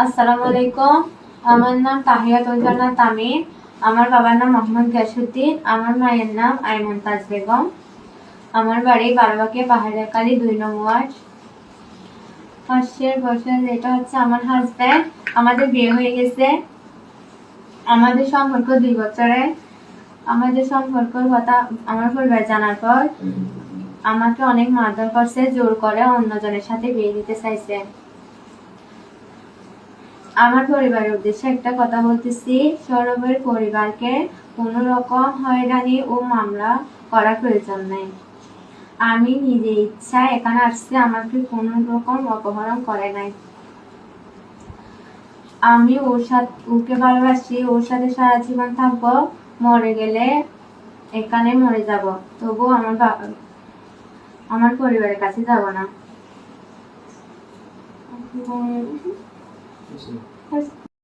আসসালামু আলাইকুম। আমার নাম তাহিয়া তৈজানা তামিম। আমার বাবার নাম মোহাম্মদ গিয়াসউদ্দিন। আমার মায়ের নাম আইমুনতাজ বেগম। আমার বাড়ি বারবাকিয়া পাহাড়িয়াকালী 2 নং ওয়ার্ড। ফার্স্টের বছর এটা হচ্ছে আমার হাজব্যান্ড। আমাদের বিয়ে হয়ে গেছে। আমাদের সম্পর্ক 2 বছরের। আমাদের সম্পর্কের কথা আমার পরিবার জানার পর আমাকে অনেক মারধর করছে, জোর করে অন্যজনের সাথে বিয়ে দিতে চাইছে। আমার পরিবারের উদ্দেশ্যে একটা কথা বলতেছি, সৌরভের পরিবারকে কোনো রকম হয়রানি ও মামলা করার প্রয়োজন নেই। আমি নিজে ইচ্ছা এখানে আসছি, আমাকে কোনো রকম অপহরণ করে নাই। আমি ওকে ভালোবাসি, ওর সাথে সারা জীবন থাকবো। মরে গেলে এখানে মরে যাব, তবু আমার পরিবারের কাছে যাব না।